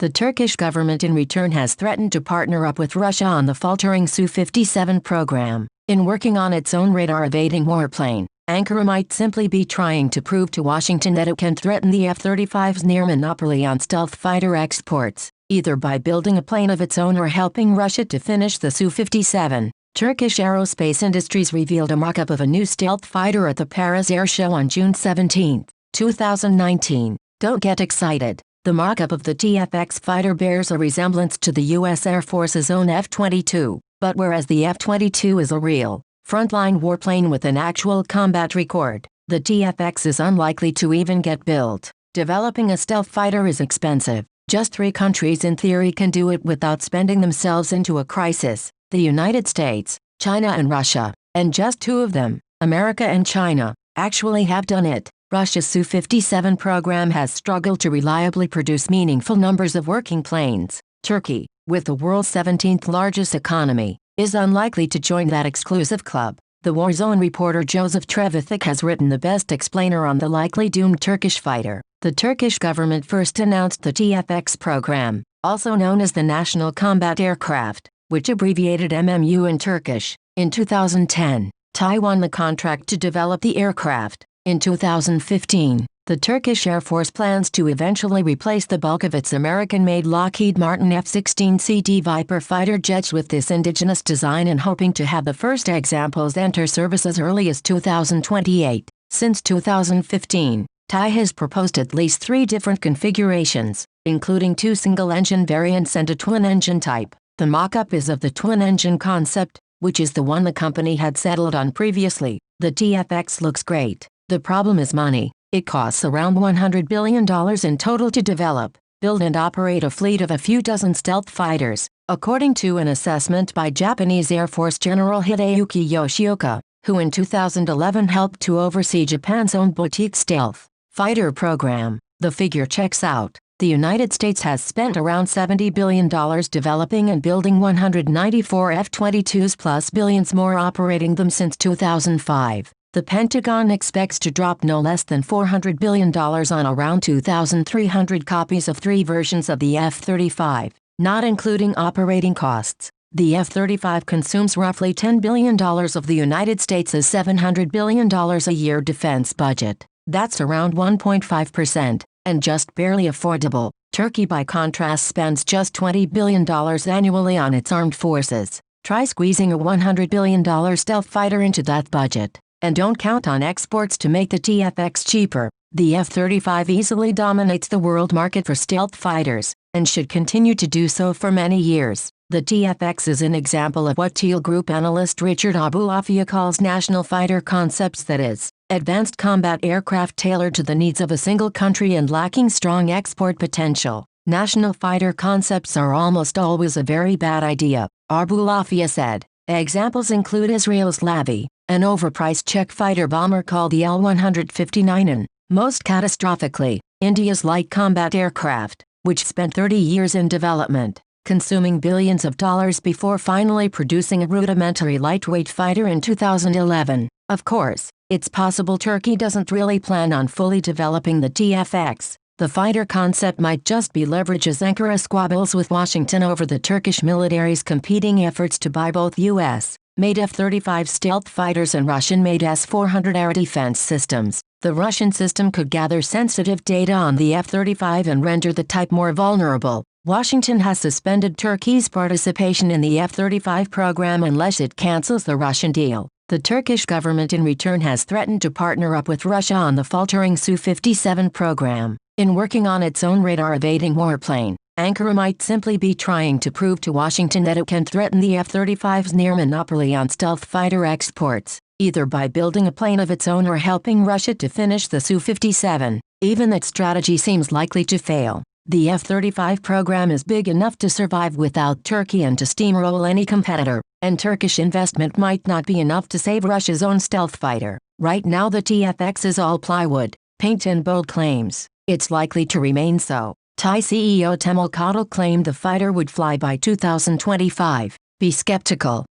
The Turkish government in return has threatened to partner up with Russia on the faltering Su-57 program. In working on its own radar-evading warplane, Ankara might simply be trying to prove to Washington that it can threaten the F-35's near monopoly on stealth fighter exports, either by building a plane of its own or helping Russia to finish the Su-57. Turkish aerospace industries revealed a mock-up of a new stealth fighter at the Paris Air Show on June 17, 2019. Don't get excited. The mock-up of the TFX fighter bears a resemblance to the U.S. Air Force's own F-22, but whereas the F-22 is a real, frontline warplane with an actual combat record, the TFX is unlikely to even get built. Developing a stealth fighter is expensive. Just 3 countries in theory can do it without spending themselves into a crisis: the United States, China and Russia. And just 2 of them, America and China, actually have done it. Russia's Su-57 program has struggled to reliably produce meaningful numbers of working planes. Turkey, with the world's 17th largest economy, is unlikely to join that exclusive club. The Warzone reporter Joseph Trevithick has written the best explainer on the likely doomed Turkish fighter. The Turkish government first announced the TFX program, also known as the National Combat Aircraft, which abbreviated MMU in Turkish, in 2010. TAI won the contract to develop the aircraft. In 2015, the Turkish Air Force plans to eventually replace the bulk of its American-made Lockheed Martin F-16C/D Viper fighter jets with this indigenous design, and hoping to have the first examples enter service as early as 2028. Since 2015, TAI has proposed at least 3 different configurations, including 2 single-engine variants and a twin-engine type. The mock-up is of the twin-engine concept, which is the one the company had settled on previously. The TFX looks great. The problem is money. It costs around $100 billion in total to develop, build and operate a fleet of a few dozen stealth fighters, according to an assessment by Japanese Air Force General Hideyuki Yoshioka, who in 2011 helped to oversee Japan's own boutique stealth fighter program. The figure checks out. The United States has spent around $70 billion developing and building 194 F-22s plus billions more operating them since 2005. The Pentagon expects to drop no less than $400 billion on around 2,300 copies of 3 versions of the F-35, not including operating costs. The F-35 consumes roughly $10 billion of the United States' $700 billion a year defense budget. That's around 1.5%, and just barely affordable. Turkey, by contrast, spends just $20 billion annually on its armed forces. Try squeezing a $100 billion stealth fighter into that budget. And don't count on exports to make the TFX cheaper. The F-35 easily dominates the world market for stealth fighters, and should continue to do so for many years. The TFX is an example of what Teal Group analyst Richard Abulafia calls national fighter concepts, that is, advanced combat aircraft tailored to the needs of a single country and lacking strong export potential. National fighter concepts are almost always a very bad idea, Abulafia said. Examples include Israel's Lavi, an overpriced Czech fighter bomber called the L-159, and, most catastrophically, India's light combat aircraft, which spent 30 years in development, consuming billions of dollars before finally producing a rudimentary lightweight fighter in 2011. Of course, it's possible Turkey doesn't really plan on fully developing the TFX. The fighter concept might just be leverage as Ankara squabbles with Washington over the Turkish military's competing efforts to buy both U.S.-made F-35 stealth fighters and Russian-made S-400 air defense systems. The Russian system could gather sensitive data on the F-35 and render the type more vulnerable. Washington has suspended Turkey's participation in the F-35 program unless it cancels the Russian deal. The Turkish government in return has threatened to partner up with Russia on the faltering Su-57 program. In working on its own radar-evading warplane, Ankara might simply be trying to prove to Washington that it can threaten the F-35's near monopoly on stealth fighter exports, either by building a plane of its own or helping Russia to finish the Su-57. Even that strategy seems likely to fail. The F-35 program is big enough to survive without Turkey and to steamroll any competitor, and Turkish investment might not be enough to save Russia's own stealth fighter. Right now the TFX is all plywood, paint and bold claims. It's likely to remain so. TAI CEO Temel Kotl claimed the fighter would fly by 2025. Be skeptical.